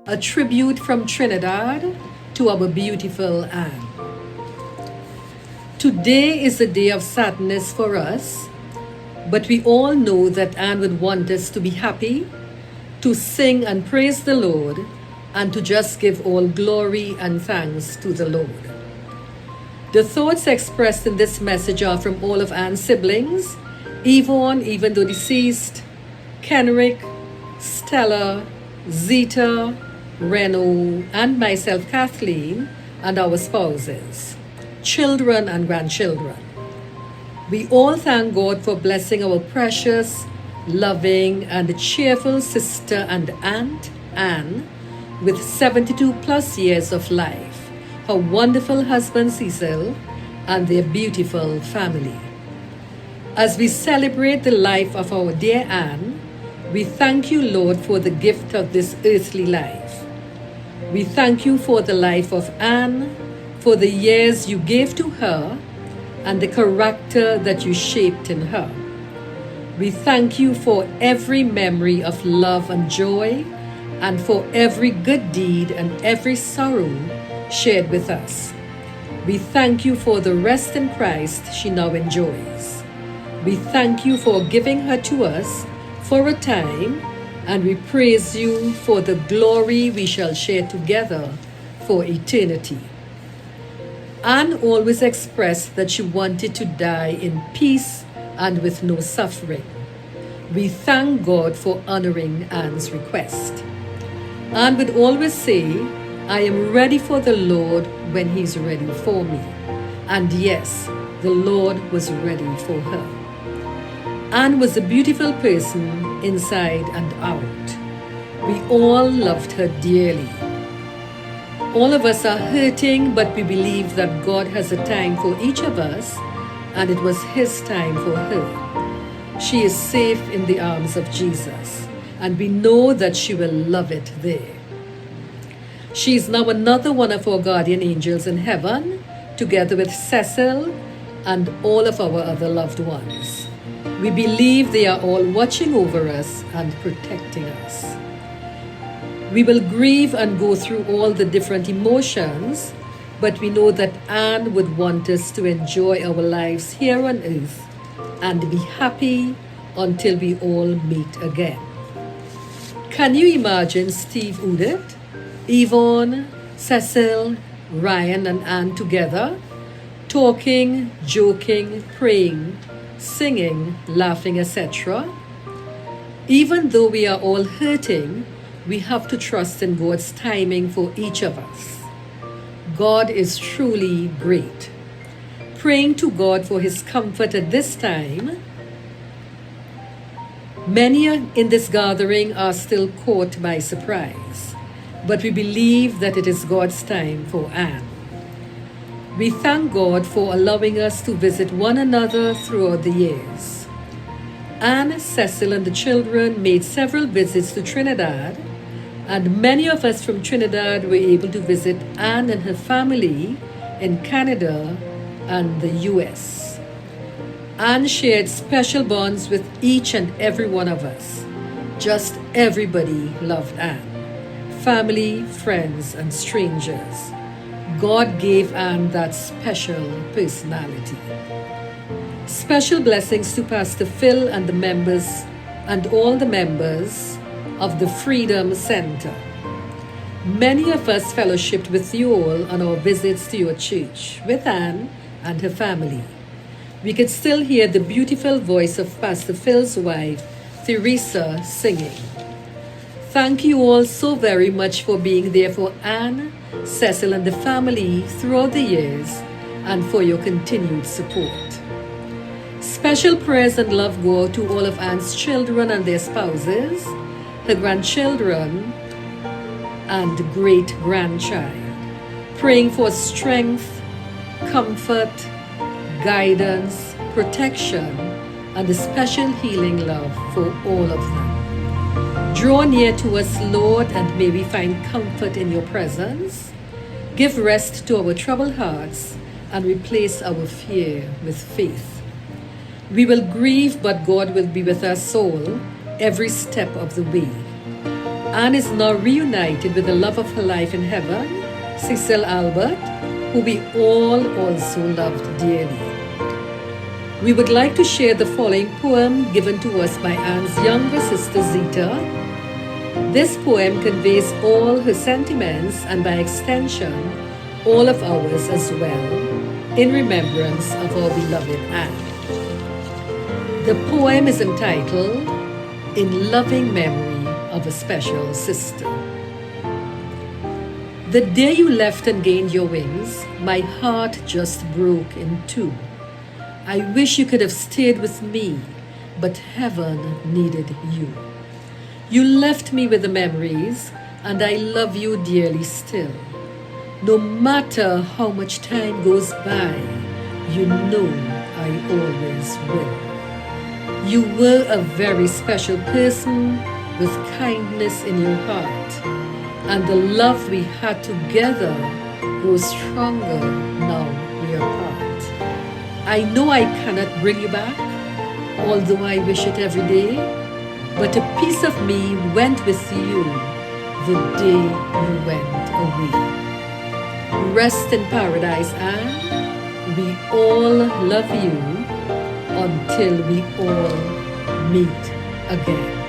a tribute from Trinidad to our beautiful Anne. Today is a day of sadness for us, but we all know that Anne would want us to be happy, to sing and praise the Lord, and to just give all glory and thanks to the Lord. The thoughts expressed in this message are from all of Anne's siblings, Yvonne, even though deceased, Kenrick, Stella, Zita, Reno, and myself, Kathleen, and our spouses, children and grandchildren. We all thank God for blessing our precious, loving, and cheerful sister and aunt, Anne, with 72 plus years of life, her wonderful husband, Cecil, and their beautiful family. As we celebrate the life of our dear Anne, we thank you, Lord, for the gift of this earthly life. We thank you for the life of Anne, for the years you gave to her, and the character that you shaped in her. We thank you for every memory of love and joy, and for every good deed and every sorrow shared with us. We thank you for the rest in Christ she now enjoys. We thank you for giving her to us for a time, and we praise you for the glory we shall share together for eternity. Anne always expressed that she wanted to die in peace and with no suffering. We thank God for honoring Anne's request. Anne would always say, I am ready for the Lord when He's ready for me. And yes, the Lord was ready for her. Anne was a beautiful person inside and out. We all loved her dearly. All of us are hurting, but we believe that God has a time for each of us, and it was His time for her. She is safe in the arms of Jesus, and we know that she will love it there. She is now another one of our guardian angels in heaven, together with Cecil and all of our other loved ones. We believe they are all watching over us and protecting us. We will grieve and go through all the different emotions, but we know that Anne would want us to enjoy our lives here on earth and be happy until we all meet again. Can you imagine Steve Udit, Yvonne, Cecil, Ryan, and Anne together, talking, joking, praying, singing, laughing, etc.? Even though we are all hurting, we have to trust in God's timing for each of us. God is truly great. Praying to God for His comfort at this time. Many in this gathering are still caught by surprise, but we believe that it is God's time for Anne. We thank God for allowing us to visit one another throughout the years. Anne, Cecil, and the children made several visits to Trinidad, and many of us from Trinidad were able to visit Anne and her family in Canada and the US. Anne shared special bonds with each and every one of us. Just everybody loved Anne. Family, friends, and strangers. God gave Anne that special personality. Special blessings to Pastor Phil and the members and all the members of the Freedom Center. Many of us fellowshipped with you all on our visits to your church with Anne and her family. We could still hear the beautiful voice of Pastor Phil's wife, Theresa, singing. Thank you all so very much for being there for Anne, Cecil, and the family throughout the years, and for your continued support. Special prayers and love go out to all of Anne's children and their spouses, her grandchildren, and great-grandchild, praying for strength, comfort, guidance, protection, and a special healing love for all of them. Draw near to us, Lord, and may we find comfort in your presence. Give rest to our troubled hearts and replace our fear with faith. We will grieve, but God will be with us all every step of the way. Anne is now reunited with the love of her life in heaven, Cecil Albert, who we all also loved dearly. We would like to share the following poem given to us by Anne's younger sister Zita. This poem conveys all her sentiments and by extension, all of ours as well, in remembrance of our beloved Anne. The poem is entitled, In Loving Memory of a Special Sister. The day you left and gained your wings, my heart just broke in two. I wish you could have stayed with me, but heaven needed you. You left me with the memories, and I love you dearly still. No matter how much time goes by, you know I always will. You were a very special person with kindness in your heart, and the love we had together grows stronger now we are apart. I know I cannot bring you back, although I wish it every day, but a piece of me went with you the day you went away. Rest in paradise, Anne. We all love you until we all meet again.